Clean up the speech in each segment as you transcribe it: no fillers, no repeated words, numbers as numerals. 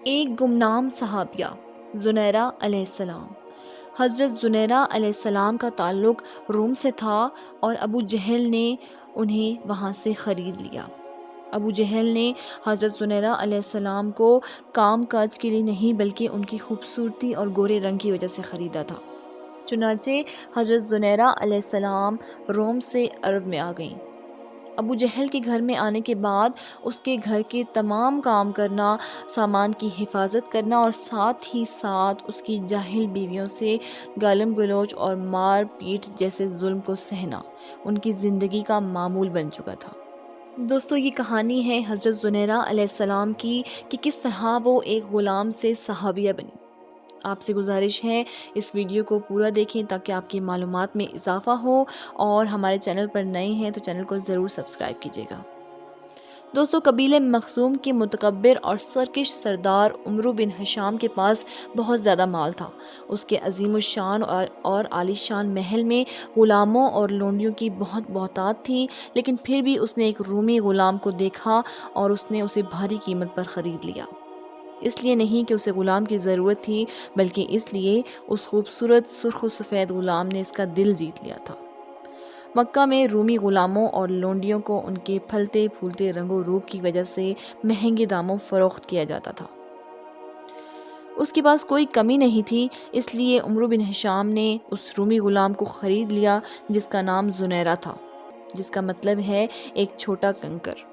ایک گمنام صحابیہ زنیرہ علیہ السلام۔ حضرت زنیرہ علیہ السلام کا تعلق روم سے تھا اور ابو جہل نے انہیں وہاں سے خرید لیا۔ ابو جہل نے حضرت زنیرہ علیہ السلام کو کام کاج کے لیے نہیں بلکہ ان کی خوبصورتی اور گورے رنگ کی وجہ سے خریدا تھا۔ چنانچہ حضرت زنیرہ علیہ السلام روم سے عرب میں آ گئیں۔ ابو جہل کے گھر میں آنے کے بعد اس کے گھر کے تمام کام کرنا، سامان کی حفاظت کرنا اور ساتھ ہی ساتھ اس کی جاہل بیویوں سے گالم گلوچ اور مار پیٹ جیسے ظلم کو سہنا ان کی زندگی کا معمول بن چکا تھا۔ دوستو، یہ کہانی ہے حضرت زنیرہ علیہ السلام کی کہ کس طرح وہ ایک غلام سے صحابیہ بنی۔ آپ سے گزارش ہے اس ویڈیو کو پورا دیکھیں تاکہ آپ کی معلومات میں اضافہ ہو، اور ہمارے چینل پر نئے ہیں تو چینل کو ضرور سبسکرائب کیجیے گا۔ دوستو، قبیلہ مخزوم کے متکبر اور سرکش سردار عمرو بن ہشام کے پاس بہت زیادہ مال تھا۔ اس کے عظیم الشان اور عالی شان محل میں غلاموں اور لونڈیوں کی بہت بہتات تھی، لیکن پھر بھی اس نے ایک رومی غلام کو دیکھا اور اس نے اسے بھاری قیمت پر خرید لیا۔ اس لیے نہیں کہ اسے غلام کی ضرورت تھی، بلکہ اس لیے اس خوبصورت سرخ و سفید غلام نے اس کا دل جیت لیا تھا۔ مکہ میں رومی غلاموں اور لونڈیوں کو ان کے پھلتے پھولتے رنگ و روپ کی وجہ سے مہنگے داموں فروخت کیا جاتا تھا۔ اس کے پاس کوئی کمی نہیں تھی، اس لیے عمرو بن ہشام نے اس رومی غلام کو خرید لیا جس کا نام زنیرہ تھا، جس کا مطلب ہے ایک چھوٹا کنکر۔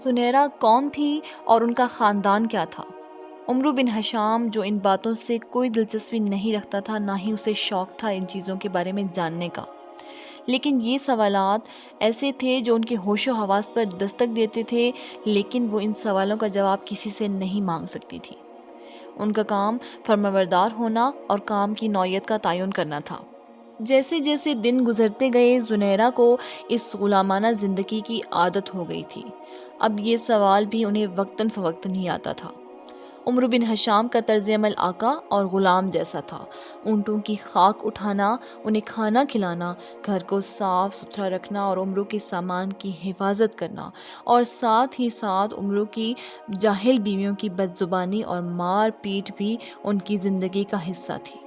زنیرہ کون تھی اور ان کا خاندان کیا تھا؟ عمرو بن ہشام، جو ان باتوں سے کوئی دلچسپی نہیں رکھتا تھا، نہ ہی اسے شوق تھا ان چیزوں کے بارے میں جاننے کا، لیکن یہ سوالات ایسے تھے جو ان کے ہوش و حواس پر دستک دیتے تھے، لیکن وہ ان سوالوں کا جواب کسی سے نہیں مانگ سکتی تھی۔ ان کا کام فرمانبردار ہونا اور کام کی نوعیت کا تعین کرنا تھا۔ جیسے جیسے دن گزرتے گئے، زنیرہ کو اس غلامانہ زندگی کی عادت ہو گئی تھی۔ اب یہ سوال بھی انہیں وقتاً فوقتاً ہی آتا تھا۔ عمرو بن ہشام کا طرز عمل آقا اور غلام جیسا تھا۔ اونٹوں کی خاک اٹھانا، انہیں کھانا کھلانا، گھر کو صاف ستھرا رکھنا اور عمرو کے سامان کی حفاظت کرنا، اور ساتھ ہی ساتھ عمرو کی جاہل بیویوں کی بدزبانی اور مار پیٹ بھی ان کی زندگی کا حصہ تھی۔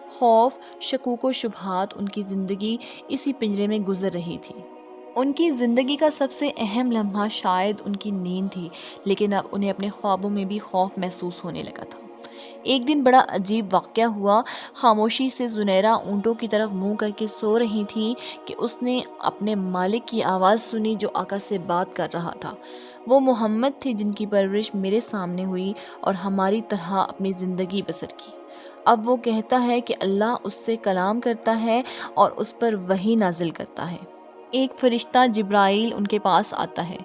خوف، شکوک و شبہات، ان کی زندگی اسی پنجرے میں گزر رہی تھی۔ ان کی زندگی کا سب سے اہم لمحہ شاید ان کی نیند تھی، لیکن اب انہیں اپنے خوابوں میں بھی خوف محسوس ہونے لگا تھا۔ ایک دن بڑا عجیب واقعہ ہوا۔ خاموشی سے زنیرہ اونٹوں کی طرف منہ کر کے سو رہی تھی کہ اس نے اپنے مالک کی آواز سنی جو آقا سے بات کر رہا تھا۔ وہ محمد تھے جن کی پرورش میرے سامنے ہوئی اور ہماری طرح اپنی زندگی بسر کی۔ اب وہ کہتا ہے کہ اللہ اس سے کلام کرتا ہے اور اس پر وحی نازل کرتا ہے۔ ایک فرشتہ جبرائیل ان کے پاس آتا ہے۔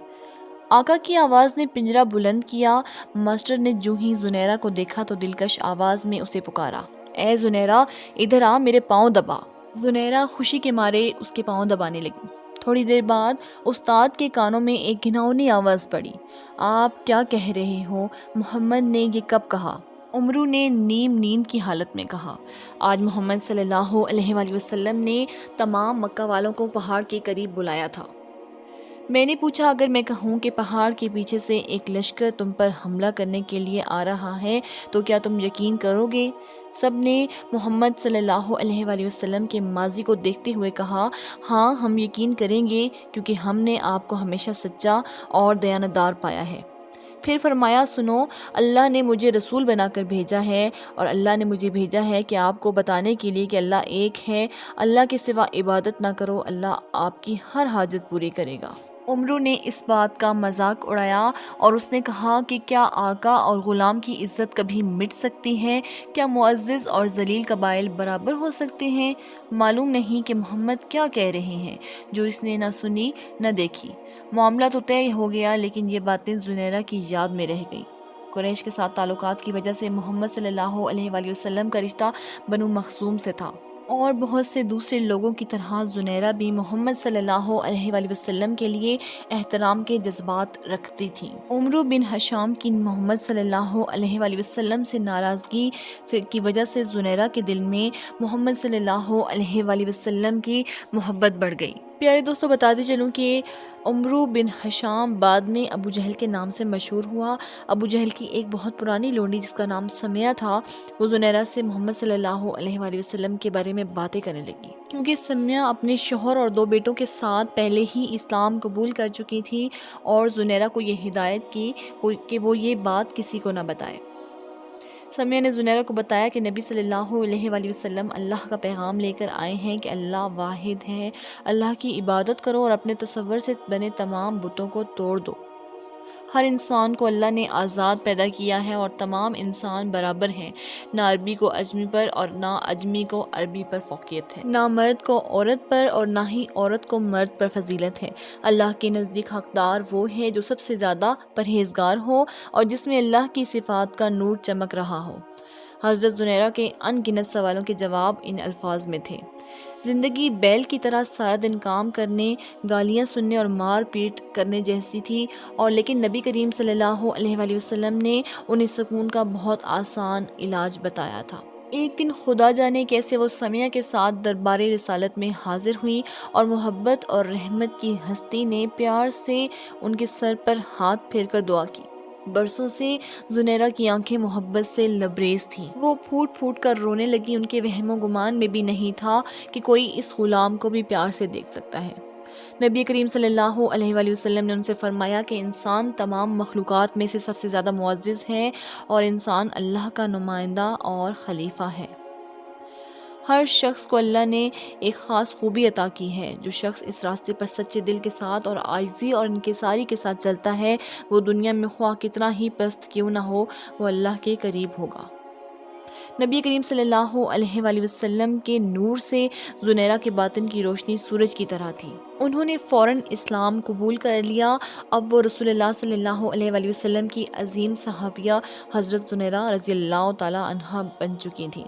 آقا کی آواز نے پنجرہ بلند کیا۔ ماسٹر نے جو ہی زنیرہ کو دیکھا تو دلکش آواز میں اسے پکارا، اے زنیرہ، ادھر آ، میرے پاؤں دبا۔ زنیرہ خوشی کے مارے اس کے پاؤں دبانے لگی۔ تھوڑی دیر بعد استاد کے کانوں میں ایک گھناؤنی آواز پڑی، آپ کیا کہہ رہے ہو؟ محمد نے یہ کب کہا؟ عمرو نے نیم نیند کی حالت میں کہا، آج محمد صلی اللہ علیہ وآلہ وسلم نے تمام مکہ والوں کو پہاڑ کے قریب بلایا تھا۔ میں نے پوچھا، اگر میں کہوں کہ پہاڑ کے پیچھے سے ایک لشکر تم پر حملہ کرنے کے لیے آ رہا ہے تو کیا تم یقین کرو گے؟ سب نے محمد صلی اللہ علیہ وآلہ وسلم کے ماضی کو دیکھتے ہوئے کہا، ہاں ہم یقین کریں گے، کیونکہ ہم نے آپ کو ہمیشہ سچا اور دیانتدار پایا ہے۔ پھر فرمایا، سنو، اللہ نے مجھے رسول بنا کر بھیجا ہے، اور اللہ نے مجھے بھیجا ہے کہ آپ کو بتانے کے لیے کہ اللہ ایک ہے، اللہ کے سوا عبادت نہ کرو، اللہ آپ کی ہر حاجت پوری کرے گا۔ عمرو نے اس بات کا مذاق اڑایا اور اس نے کہا کہ کیا آقا اور غلام کی عزت کبھی مٹ سکتی ہے؟ کیا معزز اور ذلیل قبائل برابر ہو سکتے ہیں؟ معلوم نہیں کہ محمد کیا کہہ رہے ہیں جو اس نے نہ سنی نہ دیکھی۔ معاملہ تو طے ہو گیا، لیکن یہ باتیں زنیرہ کی یاد میں رہ گئی۔ قریش کے ساتھ تعلقات کی وجہ سے محمد صلی اللہ علیہ وآلہ وسلم کا رشتہ بنو مخزوم سے تھا، اور بہت سے دوسرے لوگوں کی طرح زنیرہ بھی محمد صلی اللہ علیہ وآلہ وسلم کے لیے احترام کے جذبات رکھتی تھیں۔ عمرو بن ہشام کی محمد صلی اللہ علیہ وآلہ وسلم سے ناراضگی کی وجہ سے زنیرہ کے دل میں محمد صلی اللہ علیہ وآلہ وسلم کی محبت بڑھ گئی۔ پیارے دوستوں، بتاتے چلوں کہ عمرو بن حشام بعد میں ابو جہل کے نام سے مشہور ہوا۔ ابو جہل کی ایک بہت پرانی لونڈی جس کا نام سمیہ تھا، وہ زنیرہ سے محمد صلی اللہ علیہ وآلہ وسلم کے بارے میں باتیں کرنے لگی، کیونکہ سمیہ اپنے شوہر اور 2 بیٹوں کے ساتھ پہلے ہی اسلام قبول کر چکی تھی، اور زنیرہ کو یہ ہدایت کی کہ وہ یہ بات کسی کو نہ بتائے۔ سمیہ نے زنیرہ کو بتایا کہ نبی صلی اللہ علیہ وآلہ وسلم اللہ کا پیغام لے کر آئے ہیں کہ اللہ واحد ہے، اللہ کی عبادت کرو اور اپنے تصور سے بنے تمام بتوں کو توڑ دو۔ ہر انسان کو اللہ نے آزاد پیدا کیا ہے اور تمام انسان برابر ہیں، نہ عربی کو عجمی پر اور نہ عجمی کو عربی پر فوقیت ہے، نہ مرد کو عورت پر اور نہ ہی عورت کو مرد پر فضیلت ہے۔ اللہ کے نزدیک حقدار وہ ہے جو سب سے زیادہ پرہیزگار ہو اور جس میں اللہ کی صفات کا نور چمک رہا ہو۔ حضرت زنیرہ کے ان گنت سوالوں کے جواب ان الفاظ میں تھے: زندگی بیل کی طرح سارا دن کام کرنے، گالیاں سننے اور مار پیٹ کرنے جیسی تھی، اور لیکن نبی کریم صلی اللہ علیہ وآلہ وسلم نے انہیں سکون کا بہت آسان علاج بتایا تھا۔ ایک دن خدا جانے کیسے وہ سمیہ کے ساتھ دربار رسالت میں حاضر ہوئی، اور محبت اور رحمت کی ہستی نے پیار سے ان کے سر پر ہاتھ پھیر کر دعا کی۔ برسوں سے زنیرہ کی آنکھیں محبت سے لبریز تھیں، وہ پھوٹ پھوٹ کر رونے لگی۔ ان کے وہم و گمان میں بھی نہیں تھا کہ کوئی اس غلام کو بھی پیار سے دیکھ سکتا ہے۔ نبی کریم صلی اللہ علیہ وآلہ وسلم نے ان سے فرمایا کہ انسان تمام مخلوقات میں سے سب سے زیادہ معزز ہے، اور انسان اللہ کا نمائندہ اور خلیفہ ہے۔ ہر شخص کو اللہ نے ایک خاص خوبی عطا کی ہے۔ جو شخص اس راستے پر سچے دل کے ساتھ اور عاجزی اور انکساری کے ساتھ چلتا ہے، وہ دنیا میں خواہ کتنا ہی پست کیوں نہ ہو، وہ اللہ کے قریب ہوگا۔ نبی کریم صلی اللہ علیہ وآلہ وسلم کے نور سے زنیرہ کے باطن کی روشنی سورج کی طرح تھی۔ انہوں نے فوراً اسلام قبول کر لیا۔ اب وہ رسول اللہ صلی اللہ علیہ وآلہ وسلم کی عظیم صحابیہ حضرت زنیرہ رضی اللہ تعالیٰ عنہا بن چکی تھیں۔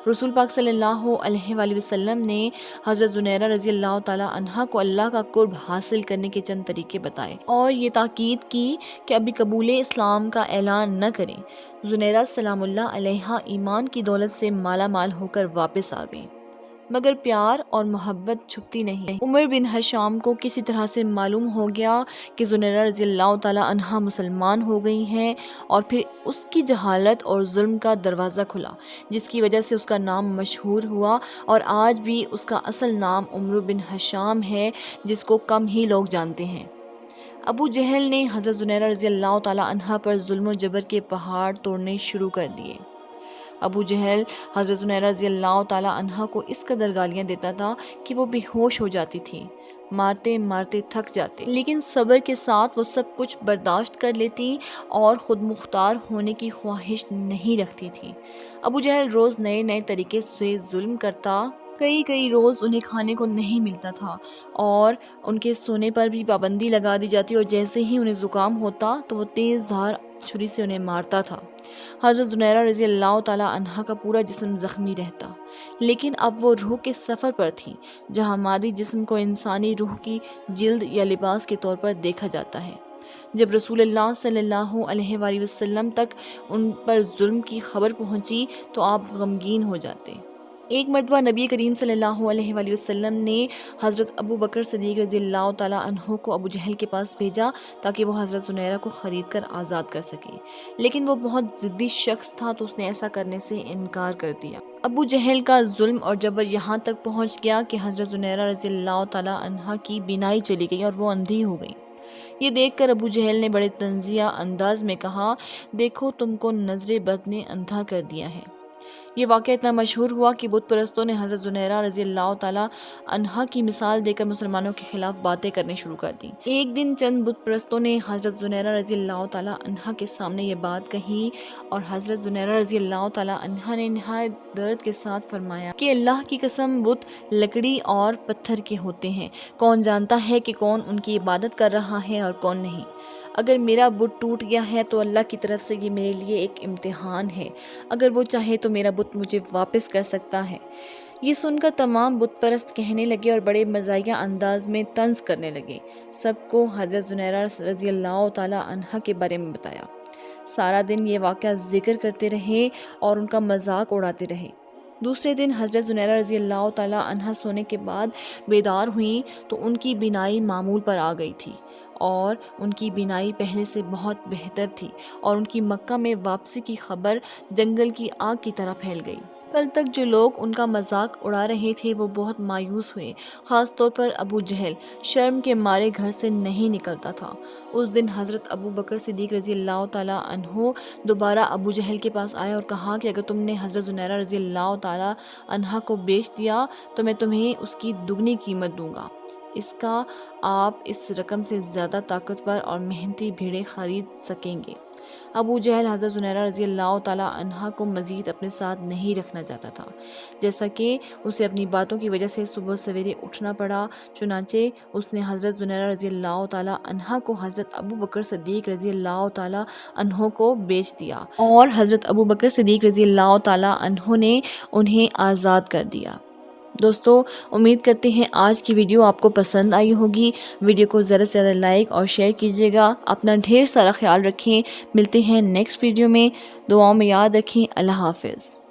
رسول پاک صلی اللہ علیہ وآلہ وسلم نے حضرت زنیرہ رضی اللہ تعالیٰ عنہا کو اللہ کا قرب حاصل کرنے کے چند طریقے بتائے، اور یہ تاکید کی کہ ابھی قبول اسلام کا اعلان نہ کریں۔ زنیرہ سلام اللہ علیہا ایمان کی دولت سے مالا مال ہو کر واپس آ گئیں، مگر پیار اور محبت چھپتی نہیں۔ عمر بن حشام کو کسی طرح سے معلوم ہو گیا کہ زنیرہ رضی اللہ تعالیٰ عنہا مسلمان ہو گئی ہیں، اور پھر اس کی جہالت اور ظلم کا دروازہ کھلا، جس کی وجہ سے اس کا نام مشہور ہوا، اور آج بھی اس کا اصل نام عمرو بن حشام ہے، جس کو کم ہی لوگ جانتے ہیں۔ ابو جہل نے حضرت زنیرہ رضی اللہ تعالیٰ عنہا پر ظلم و جبر کے پہاڑ توڑنے شروع کر دیے۔ ابو جہل حضرت زنیرہ رضی اللہ تعالیٰ عنہا کو اس قدر گالیاں دیتا تھا کہ وہ بے ہوش ہو جاتی تھی، مارتے مارتے تھک جاتے، لیکن صبر کے ساتھ وہ سب کچھ برداشت کر لیتی اور خود مختار ہونے کی خواہش نہیں رکھتی تھی۔ ابو جہل روز نئے نئے طریقے سے ظلم کرتا، کئی روز انہیں کھانے کو نہیں ملتا تھا، اور ان کے سونے پر بھی پابندی لگا دی جاتی، اور جیسے ہی انہیں زکام ہوتا تو وہ تیز دھار چھری سے انہیں مارتا تھا۔ حضرت زنیرہ رضی اللہ تعالیٰ عنہا کا پورا جسم زخمی رہتا، لیکن اب وہ روح کے سفر پر تھی، جہاں مادی جسم کو انسانی روح کی جلد یا لباس کے طور پر دیکھا جاتا ہے۔ جب رسول اللہ صلی اللہ علیہ وآلہ وسلم تک ان پر ظلم کی خبر پہنچی تو آپ غمگین ہو جاتے۔ ایک مرتبہ نبی کریم صلی اللہ علیہ وآلہ وسلم نے حضرت ابو بکر صدیق رضی اللہ تعالیٰ عنہ کو ابو جہل کے پاس بھیجا تاکہ وہ حضرت زنیرہ کو خرید کر آزاد کر سکے، لیکن وہ بہت ضدی شخص تھا تو اس نے ایسا کرنے سے انکار کر دیا۔ ابو جہل کا ظلم اور جبر یہاں تک پہنچ گیا کہ حضرت زنیرہ رضی اللہ تعالیٰ عنہا کی بینائی چلی گئی اور وہ اندھی ہو گئی۔ یہ دیکھ کر ابو جہل نے بڑے طنزیہ انداز میں کہا: دیکھو، تم کو نظر بد نے اندھا کر دیا ہے۔ یہ واقعہ اتنا مشہور ہوا کہ بت پرستوں نے حضرت زنیرہ رضی اللہ تعالیٰ عنہا کی مثال دے کر مسلمانوں کے خلاف باتیں کرنے شروع کر دیں۔ ایک دن چند بت پرستوں نے حضرت زنیرہ رضی اللہ تعالیٰ عنہا کے سامنے یہ بات کہی، اور حضرت زنیرہ رضی اللہ تعالیٰ عنہا نے نہایت درد کے ساتھ فرمایا کہ اللہ کی قسم، بت لکڑی اور پتھر کے ہوتے ہیں، کون جانتا ہے کہ کون ان کی عبادت کر رہا ہے اور کون نہیں۔ اگر میرا بت ٹوٹ گیا ہے تو اللہ کی طرف سے یہ میرے لیے ایک امتحان ہے، اگر وہ چاہے تو میرا بت مجھے واپس کر سکتا ہے۔ یہ سن کر تمام بت پرست کہنے لگے اور بڑے مزاحیہ انداز میں طنز کرنے لگے۔ سب کو حضرت زنیرہ رضی اللہ تعالیٰ عنہا کے بارے میں بتایا۔ سارا دن یہ واقعہ ذکر کرتے رہے اور ان کا مذاق اڑاتے رہے۔ دوسرے دن حضرت زنیرہ رضی اللہ تعالی عنہا سونے کے بعد بیدار ہوئیں تو ان کی بینائی معمول پر آ گئی تھی اور ان کی بینائی پہلے سے بہت بہتر تھی اور ان کی مکہ میں واپسی کی خبر جنگل کی آگ کی طرح پھیل گئی۔ کل تک جو لوگ ان کا مذاق اڑا رہے تھے وہ بہت مایوس ہوئے، خاص طور پر ابو جہل شرم کے مارے گھر سے نہیں نکلتا تھا۔ اس دن حضرت ابو بکر صدیق رضی اللہ تعالی عنہ دوبارہ ابو جہل کے پاس آئے اور کہا کہ اگر تم نے حضرت زنیرہ رضی اللہ تعالی عنہا کو بیچ دیا تو میں تمہیں اس کی دگنی قیمت دوں گا، اس کا آپ اس رقم سے زیادہ طاقتور اور محنتی بھیڑیں خرید سکیں گے۔ ابو جہل حضرت زنیرہ رضی اللہ تعالی عنہا کو مزید اپنے ساتھ نہیں رکھنا چاہتا تھا، جیسا کہ اسے اپنی باتوں کی وجہ سے صبح سویرے اٹھنا پڑا، چنانچہ اس نے حضرت زنیرہ رضی اللہ تعالی عنہا کو حضرت ابو بکر صدیق رضی اللہ تعالی عنہ کو بیچ دیا اور حضرت ابو بکر صدیق رضی اللہ تعالی عنہ نے انہیں آزاد کر دیا۔ دوستو، امید کرتے ہیں آج کی ویڈیو آپ کو پسند آئی ہوگی۔ ویڈیو کو زیادہ سے زیادہ لائک اور شیئر کیجیے گا۔ اپنا ڈھیر سارا خیال رکھیں، ملتے ہیں نیکسٹ ویڈیو میں۔ دعاؤں میں یاد رکھیں۔ اللہ حافظ۔